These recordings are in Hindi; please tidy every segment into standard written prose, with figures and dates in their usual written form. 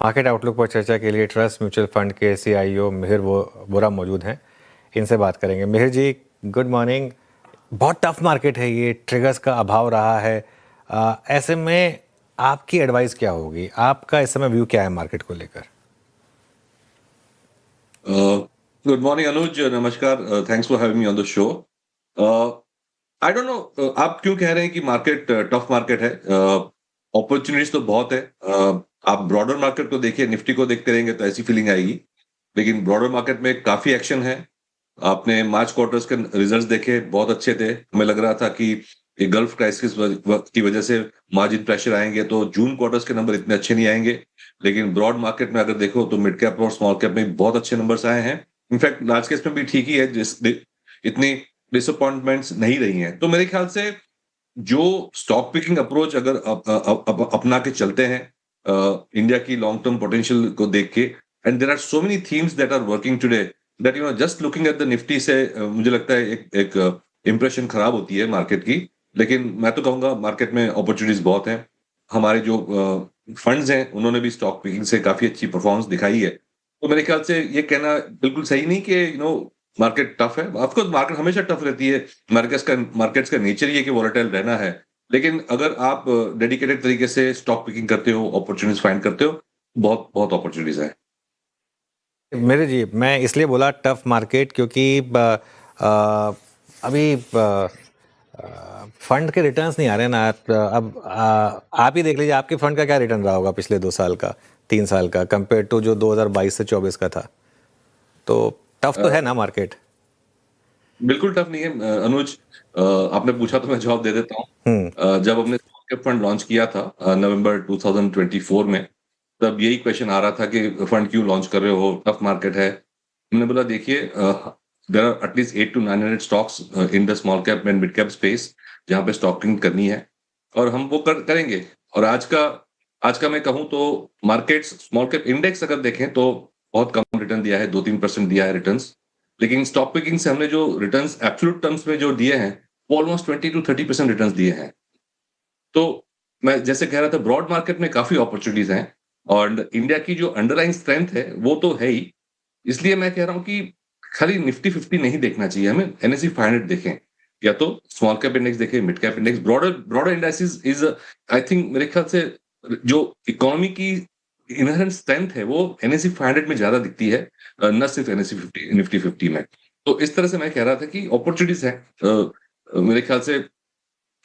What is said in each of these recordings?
मार्केट आउटलुक पर चर्चा के लिए ट्रस्ट म्यूचुअल फंड के सीईओ मिहिर वोरा मौजूद हैं। इनसे बात करेंगे। मिहिर जी, गुड मॉर्निंग। बहुत टफ मार्केट है, ये ट्रिगर्स का अभाव रहा है। ऐसे में आपकी एडवाइस क्या होगी? आपका इस समय व्यू क्या है मार्केट को लेकर? गुड मॉर्निंग अनुज, नमस्कार। Thanks for having me on the show. I don't know आप क्यों कह रहे हैं कि मार्केट टफ मार्केट है। अपॉर्चुनिटीज तो बहुत है। आप ब्रॉडर मार्केट को देखिए, निफ्टी को देखते रहेंगे तो ऐसी फीलिंग आएगी, लेकिन ब्रॉडर मार्केट में काफी एक्शन है। आपने मार्च क्वार्टर्स के रिजल्ट्स देखे, बहुत अच्छे थे। हमें लग रहा था कि ये गल्फ क्राइसिस की वजह से मार्जिन प्रेशर आएंगे तो जून क्वार्टर्स के नंबर इतने अच्छे नहीं आएंगे, लेकिन ब्रॉड मार्केट में अगर देखो तो मिड कैप और स्मॉल कैप में बहुत अच्छे नंबर्स आए हैं। इनफैक्ट लार्ज केस में भी ठीक ही है, इतनी डिसअपॉइंटमेंट्स नहीं रही हैं। तो मेरे ख्याल से जो स्टॉक पिकिंग अप्रोच अगर अपना के चलते हैं इंडिया की लॉन्ग टर्म पोटेंशियल को देख के, and there are so many themes that are working today that just looking at the Nifty से मुझे लगता है एक इंप्रेशन खराब होती है मार्केट की। लेकिन मैं तो कहूंगा मार्केट में अपॉर्चुनिटीज बहुत हैं। हमारे जो फंड्स हैं उन्होंने भी स्टॉक पिकिंग से काफी अच्छी परफॉर्मेंस दिखाई है। तो मेरे ख्याल से ये कहना बिल्कुल सही नहीं कि मार्केट टफ है। ऑफकोर्स मार्केट हमेशा टफ रहती है। मार्केट्स का नेचर ही है कि वोलेटाइल रहना है। लेकिन अगर आप डेडिकेटेड तरीके से स्टॉक पिकिंग करते हो, अपॉर्चुनिटीज फाइंड करते हो, बहुत बहुत अपॉर्चुनिटीज है। मेरे जी, मैं इसलिए बोला टफ मार्केट क्योंकि अभी फंड के रिटर्न्स नहीं आ रहे ना। अब आप ही देख लीजिए, आपके फंड का क्या रिटर्न रहा होगा पिछले 2 साल का, 3 साल का, कंपेयर टू जो 2022 से 24 का था। तो टफ तो है ना मार्केट। बिल्कुल टफ नहीं है अनुज। आपने पूछा तो मैं जवाब दे देता हूँ। हम्म। जब हमने स्मॉल फंड लॉन्च किया था नवंबर 2024 में, तब यही क्वेश्चन आ रहा था कि फंड क्यों लॉन्च कर रहे हो, टफ मार्केट है। हमने बोला देखिए, there are at least 8 to 900 stocks in the small cap and mid cap space जहां पे स्टॉकिंग करनी है, और हम वो करेंगे। और आज का मैं कहूं तो मार्केट्स स्मॉल कैप इंडेक्स अगर देखें तो बहुत कम रिटर्न दिया है, 2-3% दिया है रिटर्न्स। लेकिन स्टॉक पिकिंग से हमने जो रिटर्न्स एब्सोल्यूट टर्म्स में जो दिए हैं, वो ऑलमोस्ट 20 to 30% रिटर्न्स दिए हैं। तो मैं जैसे कह रहा था, ब्रॉड मार्केट में काफी अपॉर्चुनिटीज हैं, और इंडिया की जो अंडरलाइन स्ट्रेंथ है वो तो है ही। इसलिए मैं कह रहा हूँ कि खाली निफ्टी 50 नहीं देखना चाहिए, हमें एनएससी 500 देखें, या तो स्मॉल कैप इंडेक्स देखें, mid cap index, broader broader indexes is, I think मेरे ख्याल से जो इकोनॉमी की इनहेरेंट स्ट्रेंथ है वो एनएससी 500 में ज्यादा दिखती है, न सिर्फ एनएससी 50 निफ्टी 50 में। तो इस तरह से मैं कह रहा था कि अपॉर्चुनिटीज है। मेरे ख्याल से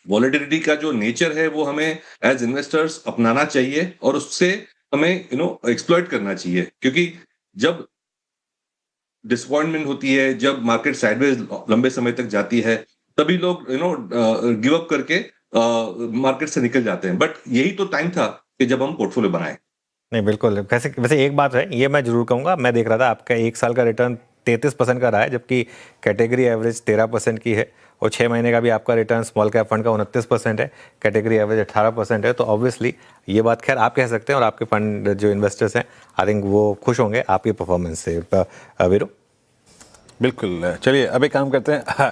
वॉलेटिलिटी का जो नेचर है वो हमें एज इन्वेस्टर्स अपनाना चाहिए, और उससे हमें एक्सप्लॉइट करना चाहिए। क्योंकि जब डिसअपॉइंटमेंट होती है, जब मार्केट साइडवेज लंबे समय तक जाती है, तभी लोग गिव अप करके मार्केट से निकल जाते हैं। बट यही तो टाइम था कि जब हम पोर्टफोलियो बनाए। नहीं, बिल्कुल। वैसे वैसे एक बात है, ये मैं जरूर कहूँगा। मैं देख रहा था आपका 1 साल का रिटर्न 33% का रहा है, जबकि कैटेगरी एवरेज 13% की है। और 6 महीने का भी आपका रिटर्न स्मॉल कैप फंड का 29% है, कैटेगरी एवरेज 18% है। तो ऑब्वियसली ये बात खैर आप कह सकते हैं, और आपके फंड जो इन्वेस्टर्स हैं आई थिंक वो खुश होंगे आपकी परफॉर्मेंस से। वीरू। बिल्कुल। चलिए अब एक काम करते हैं,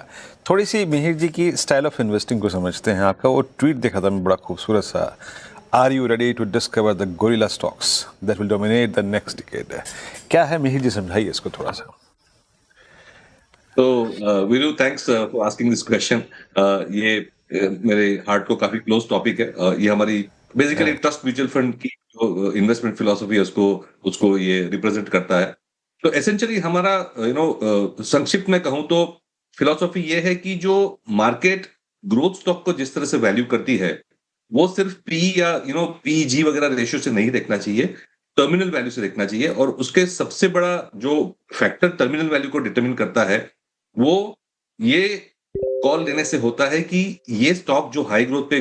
थोड़ी सी मिहिर जी की स्टाइल ऑफ इन्वेस्टिंग को समझते हैं। आपका वो ट्वीट देखा था मैं, बड़ा खूबसूरत सा, are you ready to discover the gorilla stocks that will dominate the next decade. क्या है मिहिर जी, समझाइए इसको थोड़ा सा। तो Veeru, thanks for asking this question. ये मेरे हार्ट को काफी क्लोज टॉपिक है। ये हमारी बेसिकली ट्रस्ट म्यूचुअल फंड की जो इन्वेस्टमेंट फिलोसफी है उसको उसको ये रिप्रेजेंट करता है। तो एसेंशियली हमारा संक्षिप्त में कहूं तो फिलोसफी ये है कि जो मार्केट ग्रोथ स्टॉक को जिस तरह से वैल्यू करती है, वो सिर्फ पी या पीजी वगैरह रेशियो से नहीं देखना चाहिए, टर्मिनल वैल्यू से देखना चाहिए। और उसके सबसे बड़ा जो फैक्टर टर्मिनल वैल्यू को डिटरमिन करता है, वो ये कॉल लेने से होता है कि ये स्टॉक जो हाई ग्रोथ पे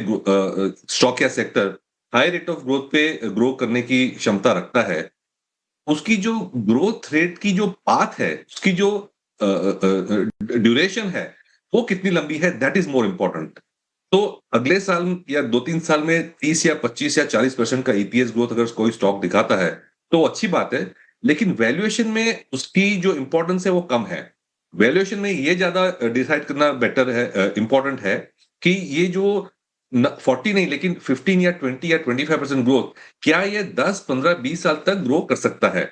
स्टॉक या sector high rate of growth पे ग्रो करने की क्षमता रखता है, उसकी जो ग्रोथ रेट की जो पाथ है, उसकी जो ड्यूरेशन है, वो कितनी लंबी है, दैट इज मोर इंपॉर्टेंट। तो अगले साल या 2-3 साल में 30 या 25 या 40% का ईपीएस ग्रोथ अगर कोई स्टॉक दिखाता है तो अच्छी बात है। लेकिन वैल्यूएशन में उसकी जो इंपॉर्टेंस है वो कम है। वैल्यूएशन में ये ज्यादा डिसाइड करना बेटर है, इंपॉर्टेंट है कि ये जो 40 नहीं, लेकिन 15 या 20 या 25% ग्रोथ, क्या ये 10, 15, 20 साल तक ग्रो कर सकता है?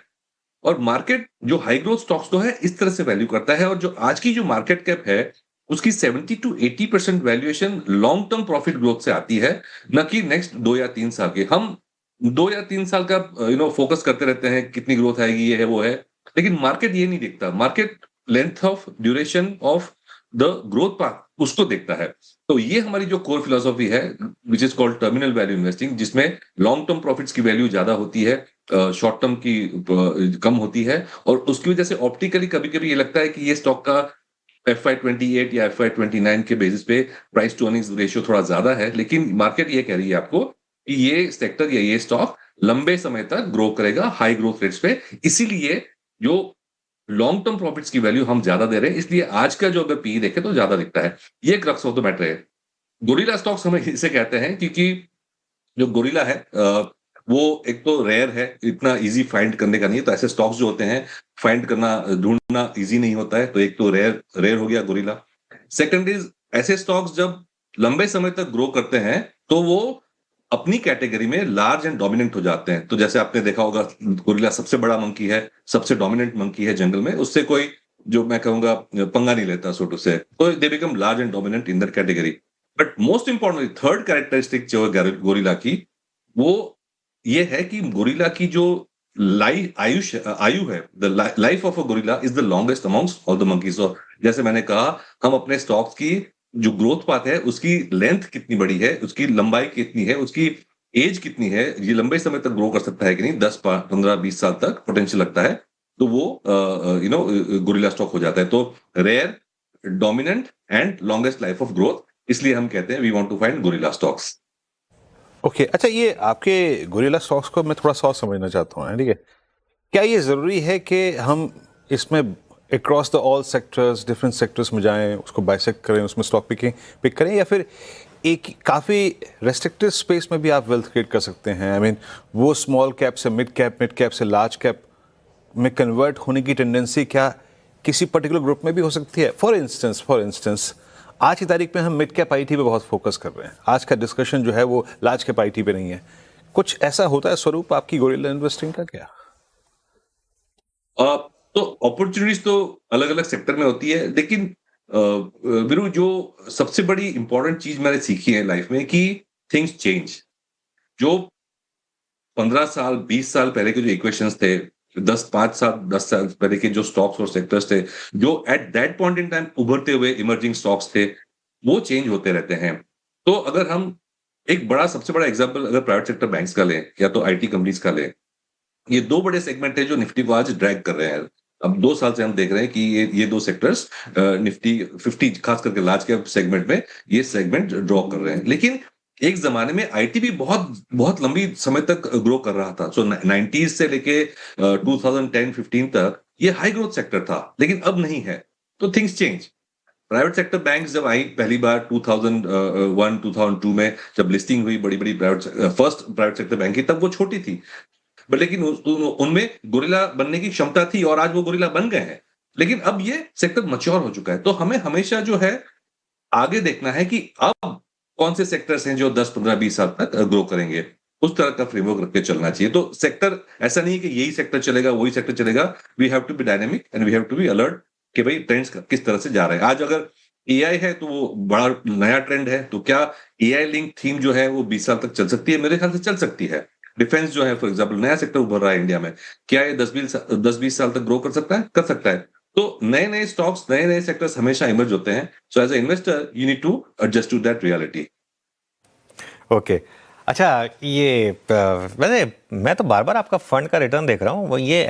और मार्केट जो हाई ग्रोथ स्टॉक्स तो है इस तरह से वैल्यू करता है, और जो आज की जो मार्केट कैप है उसकी 70 to 80% valuation long term profit growth से आती है, न कि नेक्स्ट 2 या 3 साल के। हम 2 या 3 साल का फोकस करते रहते हैं, कितनी ग्रोथ आएगी, ये है वो है, लेकिन मार्केट ये नहीं देखता। Market length of duration of the growth path उसको देखता है। तो ये हमारी जो कोर फिलोसॉफी है, which is called terminal value investing, जिसमें लॉन्ग टर्म प्रॉफिट्स की वैल्यू ज्यादा होती है, शॉर्ट टर्म की कम होती है, और उसकी वजह से ऑप्टिकली कभी कभी ये लगता है कि ये स्टॉक का FY28 या FY29 के बेसिस पे प्राइस टू अर्निंग्स रेशियो थोड़ा ज्यादा है, लेकिन मार्केट ये कह रही है आपको कि ये सेक्टर या ये स्टॉक लंबे समय तक ग्रो करेगा हाई ग्रोथ रेट्स पे। इसीलिए जो लॉन्ग टर्म प्रॉफिट्स की वैल्यू हम ज्यादा दे रहे हैं, इसलिए आज का जो अगर पी देखे तो ज्यादा दिखता है। ये क्रक्स ऑफ द मैटर है। गोरिल्ला स्टॉक्स हम इसे कहते हैं क्योंकि जो गोरिल्ला है वो एक तो रेयर है, इतना इजी फाइंड करने का नहीं है। तो ऐसे स्टॉक्स जो होते हैं फाइंड करना, ढूंढना इजी नहीं होता है, तो एक तो रेयर रेयर हो गया गोरिल्ला। सेकंड इज, ऐसे स्टॉक्स जब लंबे समय तक ग्रो करते हैं तो वो अपनी कैटेगरी में लार्ज एंड डोमिनेंट हो जाते हैं। तो जैसे आपने देखा होगा, गोरिल्ला सबसे बड़ा मंकी है, सबसे डोमिनेंट मंकी है जंगल में, उससे कोई, जो मैं कहूंगा, पंगा नहीं लेता सो टू से, तो they become large and dominant in that category. But most importantly third characteristic जो है गोरिल्ला की, वो ये है कि गोरिल्ला की जो आयु है, the life of a gorilla is the longest amongst all the monkeys. और जैसे मैंने कहा, हम अपने स्टॉक्स की जो ग्रोथ पाथ है उसकी लेंथ कितनी बड़ी है, उसकी लंबाई कितनी है, उसकी एज कितनी है, ये लंबे समय तक ग्रो कर सकता है कि नहीं, 10, 15, 20 साल तक पोटेंशियल लगता है, तो वो गोरिल्ला स्टॉक हो जाता है। तो rare, dominant and longest life of growth, इसलिए हम कहते हैं we want to find gorilla stocks. Okay, अच्छा, ये आपके गोरिल्ला स्टॉक्स को मैं थोड़ा सा और समझना चाहता हूँ, ठीक है? क्या ये ज़रूरी है कि हम इसमें across the all sectors, different sectors में जाएं, उसको बाइसेक्ट करें, उसमें स्टॉक पिक करें, या फिर एक काफ़ी रेस्ट्रिक्टेड स्पेस में भी आप वेल्थ क्रिएट कर सकते हैं? आई मीन, वो स्मॉल कैप से मिड कैप से लार्ज कैप में कन्वर्ट होने की टेंडेंसी क्या किसी पर्टिकुलर ग्रुप में भी हो सकती है? फॉर इंस्टेंस आज की तारीख में हम मिड कैप आईटी पे बहुत फोकस कर रहे हैं, आज का डिस्कशन जो है वो लार्ज कैप आईटी पे नहीं है। कुछ ऐसा होता है स्वरूप आपकी गोरिल्ला इन्वेस्टिंग का क्या? तो अपॉर्चुनिटीज तो अलग अलग सेक्टर में होती है, लेकिन वीरू, जो सबसे बड़ी इंपॉर्टेंट चीज मैंने सीखी है लाइफ में कि थिंग्स चेंज। जो 15 साल 20 साल पहले के जो इक्वेशंस थे, 10 साल पहले के जो स्टॉक्स और सेक्टर्स थे, जो at that point in time उभरते हुए इमर्जिंग स्टॉक्स थे, वो चेंज होते रहते हैं। तो अगर हम एक सबसे बड़ा एग्जांपल अगर प्राइवेट सेक्टर बैंक्स का लें या तो आईटी कंपनीज का लें, ये दो बड़े सेगमेंट है जो निफ्टी को आज ड्रैग कर रहे हैं। अब 2 साल से हम देख रहे हैं कि ये दो सेक्टर्स निफ्टी 50, खास करके लार्ज कैप सेगमेंट में, ये सेगमेंट ड्रॉ कर रहे हैं। लेकिन एक जमाने में आईटी भी बहुत बहुत लंबी समय तक ग्रो कर रहा था। सो 90s से लेके 2010-15 तक ये हाई ग्रोथ सेक्टर था, लेकिन अब नहीं है। तो things change. Private sector banks जब आई पहली बार 2001-2002 में, जब लिस्टिंग हुई बड़ी बड़ी फर्स्ट प्राइवेट सेक्टर बैंक की, तब वो छोटी थी, बट लेकिन उनमें गोरिल्ला बनने की क्षमता थी, और आज वो गोरिल्ला बन गए हैं। लेकिन अब ये सेक्टर मैच्योर हो चुका है। तो हमें हमेशा जो है आगे देखना है कि अब कौन से सेक्टर्स हैं जो 10, 15, 20 साल तक ग्रो करेंगे, उस तरह का फ्रेमवर्क रख के चलना चाहिए। तो सेक्टर ऐसा नहीं है कि यही सेक्टर चलेगा वही सेक्टर चलेगा। We have to be dynamic and we have to be alert कि भाई ट्रेंड्स किस तरह से जा रहे हैं। आज अगर एआई है तो वो बड़ा नया ट्रेंड है, तो क्या एआई लिंक थीम जो है वो 20 साल तक चल सकती है? मेरे ख्याल से चल सकती है। डिफेंस जो है फॉर एग्जांपल, नया सेक्टर उभर रहा है इंडिया में, क्या ये 10-20 साल तक ग्रो कर सकता है? कर सकता है। तो नए नए स्टॉक्स, नए नए सेक्टर्स हमेशा इमर्ज होते हैं। So as a investor you need to adjust to that reality. Okay, अच्छा, ये वैसे मैं तो बार बार आपका फंड का रिटर्न देख रहा हूँ। ये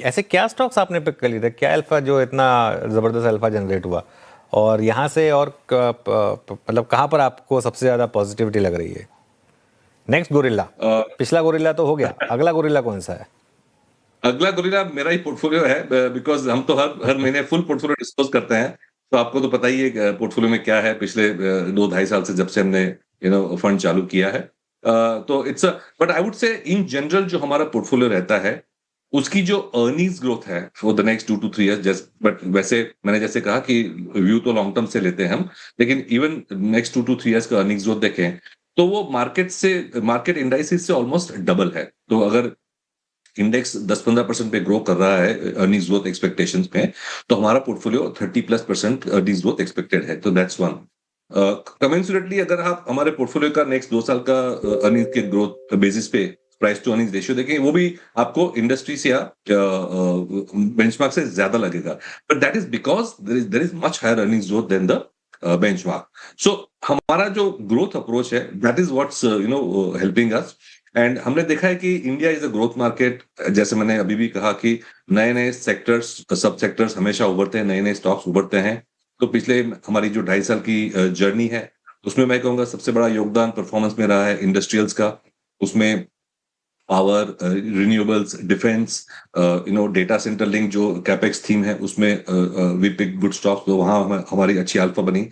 ऐसे क्या स्टॉक्स आपने पिक कर लिए थे? क्या अल्फा जो इतना ज़बरदस्त अल्फा जनरेट हुआ, और यहाँ से और मतलब कहाँ पर आपको सबसे ज़्यादा पॉजिटिविटी लग रही है? नेक्स्ट गोरिल्ला, पिछला गोरिल्ला तो हो गया, अगला गोरिल्ला कौन सा है? अगला गोरिल्ला मेरा ही पोर्टफोलियो है, बिकॉज हम तो हर महीने फुल पोर्टफोलियो डिस्क्लोज करते हैं। तो आपको तो पता ही है पोर्टफोलियो में क्या है पिछले 2-2.5 साल से, जब से हमने फंड चालू किया है। तो but I would say in general जो हमारा पोर्टफोलियो रहता है उसकी जो अर्निंग्स ग्रोथ है for the next 2 to 3 years, but वैसे मैंने जैसे कहा कि व्यू तो लॉन्ग टर्म से लेते हैं हम, लेकिन इवन नेक्स्ट 2 to 3 years का अर्निंग्स ग्रोथ देखें तो वो मार्केट इंडाइसिस से ऑलमोस्ट डबल है। तो अगर इंडेक्स 10-15% पे ग्रो कर रहा है अर्निंग्स ग्रोथ एक्सपेक्टेशंस में, तो हमारा पोर्टफोलियो 30+% अर्निंग्स ग्रोथ एक्सपेक्टेड है। तो दैट्स वन। कमेंसुरेटली अगर आप हमारे पोर्टफोलियो का नेक्स्ट 2 साल का अर्निंग के ग्रोथ बेसिस पे प्राइस टू अर्निंग्स रेशियो देखें, वो भी आपको इंडस्ट्री से या बेंचमार्क से ज्यादा लगेगा, but that is because there is much higher earnings growth than the benchmark. So हमारा जो ग्रोथ अप्रोच है that is what's helping us. And हमने देखा है कि India is a growth market. जैसे मैंने अभी भी कहा कि नए नए सेक्टर्स, सब सेक्टर्स हमेशा उभरते हैं, नए नए स्टॉक्स उभरते हैं। तो पिछले हमारी जो 2.5 साल की जर्नी है उसमें मैं कहूंगा सबसे बड़ा योगदान परफॉर्मेंस में रहा है इंडस्ट्रियल्स का। उसमें power, renewables, defence, data centre link जो कैपेक्स थीम है उसमें वी पिक गुड स्टॉक्स, तो वहां हमारी अच्छी अल्फा बनी।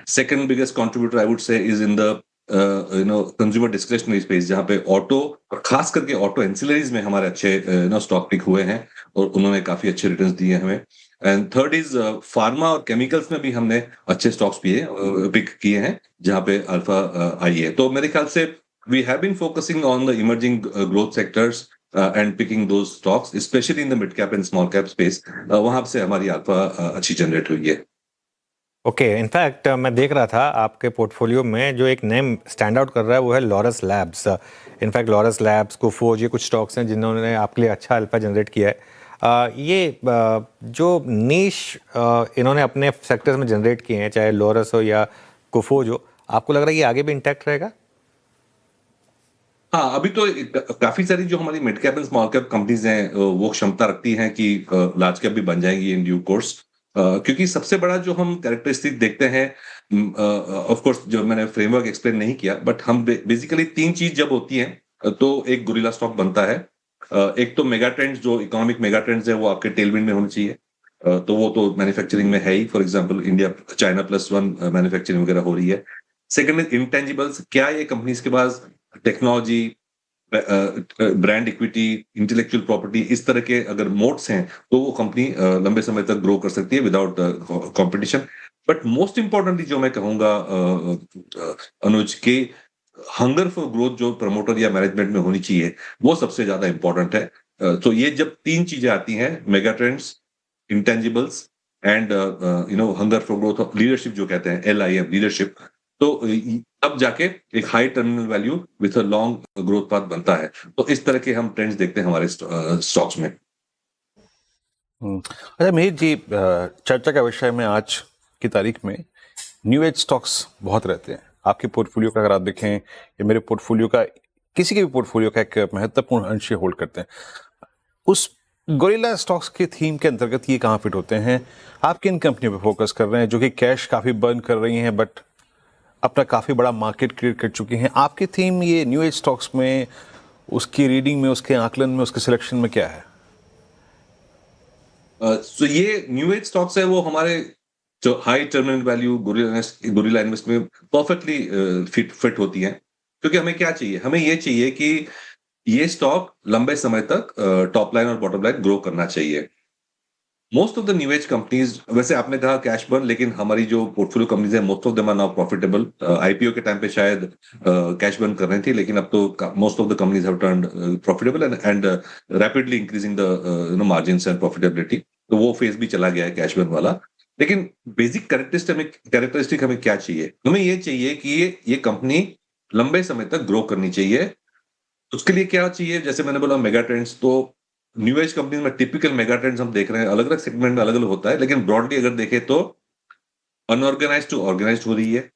Second biggest contributor I would say is in the consumer discretionary space, जहां पे ऑटो और खास करके ऑटो एंसिलरीज में हमारे अच्छे स्टॉक पिक हुए हैं और उन्होंने काफी अच्छे रिटर्न्स दिए हमें। एंड थर्ड इज फार्मा और केमिकल्स में भी हमने अच्छे स्टॉक्स पिक किए हैं जहां पे अल्फा आई है। तो मेरे ख्याल से we have been focusing on the emerging growth sectors and picking those stocks, especially in the mid cap and small cap space. वहां से हमारी अल्फा अच्छी जनरेट हुई है। ओके, इनफैक्ट मैं देख रहा था आपके पोर्टफोलियो में जो एक नेम स्टैंड आउट कर रहा है वो है Laurus labs. In fact Laurus labs, Coforge, ये कुछ स्टॉक्स हैं जिन्होंने आपके लिए अच्छा अल्फा जनरेट किया है। जो नीश इन्होंने अपने सेक्टर्स में जनरेट किए हैं, चाहे लॉरस हो या कोफोर्ज हो, आपको लग रहा है ये आगे भी इंटैक्ट रहेगा? हाँ, अभी तो काफी सारी जो हमारी mid cap and small cap companies हैं वो क्षमता रखती हैं कि लार्ज कैप भी बन जाएंगी इन ड्यू कोर्स। क्योंकि सबसे बड़ा जो हम कैरेक्टरिस्टिक देखते हैं, ऑफ कोर्स जो मैंने फ्रेमवर्क एक्सप्लेन नहीं किया, बट हम बेसिकली 3 चीज जब होती हैं तो एक गोरिल्ला स्टॉक बनता है। एक तो मेगा ट्रेंड्स, जो इकोनॉमिक मेगा ट्रेंड्स है वो आपके टेलविंड में होने चाहिए। तो वो तो मैन्युफैक्चरिंग में है ही, for example India China +1 manufacturing वगैरह हो रही है। सेकंड इज इंटेंजिबल्स, क्या ये कंपनीज के पास technology, brand equity, intellectual property, इस तरह के अगर मोड्स हैं तो वो कंपनी लंबे समय तक ग्रो कर सकती है without competition. But most importantly जो मैं कहूंगा अनुज के, हंगर फॉर ग्रोथ जो प्रमोटर या मैनेजमेंट में होनी चाहिए वो सबसे ज्यादा इंपॉर्टेंट है। तो ये जब 3 चीजें आती हैं, mega trends, intangibles and hunger for growth, leadership जो कहते हैं, LIM लीडरशिप, तो अब जाके एक high terminal value with a long growth path बनता है। तो इस तरह के हम ट्रेंड्स देखते हैं हमारे स्टॉक्स में। अच्छा मिहिर जी, चर्चा का विषय में आज की तारीख में न्यू एज स्टॉक्स बहुत रहते हैं। आपके पोर्टफोलियो का अगर आप देखें या मेरे पोर्टफोलियो का, किसी के भी पोर्टफोलियो का एक महत्वपूर्ण अंश होल्ड करते हैं, उस गोरिल्ला स्टॉक्स के थीम के अंतर्गत ये कहाँ फिट होते हैं? आप किन कंपनियों पे फोकस कर रहे हैं जो कि कैश काफी बर्न कर रही हैं बट अपना काफी बड़ा मार्केट क्रिएट कर चुकी हैं? आपकी थीम ये न्यू एज स्टॉक्स में, उसकी रीडिंग में, उसके आकलन में, उसके सिलेक्शन में क्या है? तो ये न्यू एज स्टॉक्स है वो हमारे जो high terminal value gorilla invest में परफेक्टली फिट होती हैं। क्योंकि हमें क्या चाहिए? हमें ये चाहिए कि ये स्टॉक लंबे समय तक टॉप लाइन और बॉटम लाइन ग्रो करना चाहिए। Most of the new age companies, वैसे आपने कहा कैश बर्न, लेकिन हमारी जो पोर्टफोलियो कंपनीज है most of them are now profitable. IPO के टाइम पे शायद कैश बर्न कर रही थी, लेकिन अब तो most of the companies have turned profitable and rapidly increasing the margins and profitability. तो वो फेज भी चला गया है कैश बर्न वाला। लेकिन बेसिक कैरेक्टरिस्टिक हमें क्या चाहिए? हमें ये चाहिए कि ये कंपनी लंबे समय तक ग्रो करनी चाहिए। उसके लिए क्या चाहिए? जैसे मैंने बोला मेगा ट्रेंड्स, तो न्यू एज कंपनी में टिपिकल मेगा ट्रेंड्स हम देख रहे हैं, अलग अलग सेगमेंट में अलग अलग होता है, लेकिन ब्रॉडली अगर देखें तो अनऑर्गेनाइज टू ऑर्गेनाइज हो रही है,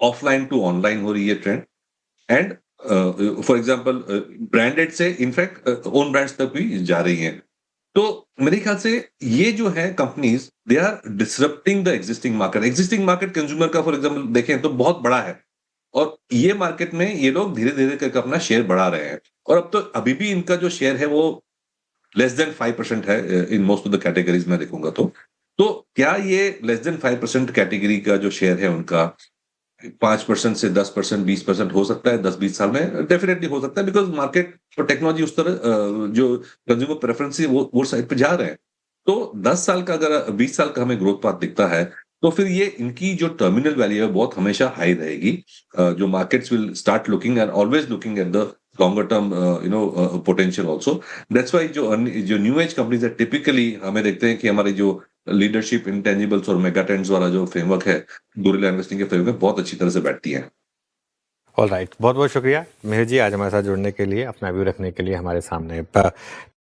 ऑफलाइन टू ऑनलाइन हो रही है trend, and for example branded से इनफैक्ट ओन ब्रांड्स तक भी जा रही हैं। तो मेरे ख्याल से ये जो है companies, they are disrupting the existing market. Existing market consumer का फॉर एग्जांपल देखें तो बहुत बड़ा है, और ये मार्केट में ये लोग धीरे धीरे करके अपना शेयर बढ़ा रहे हैं। और अब तो अभी भी इनका जो शेयर है वो लेस देन 5% है in most of the categories में देखूंगा तो क्या ये लेस देन 5% कैटेगरी का जो शेयर है उनका, 5% से 10%, 20% हो सकता है 10-20 साल में, डेफिनेटली हो सकता है, बिकॉज मार्केट और टेक्नोलॉजी उस तरह जो कंज्यूमर प्रेफरेंस है वो साइड पे जा रहे हैं। तो 10 साल का, अगर 20 साल का हमें ग्रोथ पाथ दिखता है, तो फिर ये इनकी जो टर्मिनल वैल्यू है बहुत हमेशा हाई रहेगी। जो markets will start looking and always looking at the longer term potential also. That's why जो न्यू एज कंपनीज है, टिपिकली हमें देखते हैं कि हमारी जो लीडरशिप इंटेंजिबल्स और मेगा ट्रेंड्स वाला जो फ्रेमवर्क है, गोरिल्ला इन्वेस्टिंग के फ्रेमवर्क में बहुत अच्छी तरह से बैठती है। ऑल राइट, बहुत बहुत शुक्रिया मिहिर जी आज हमारे साथ जुड़ने के लिए, अपना व्यू रखने के लिए हमारे सामने।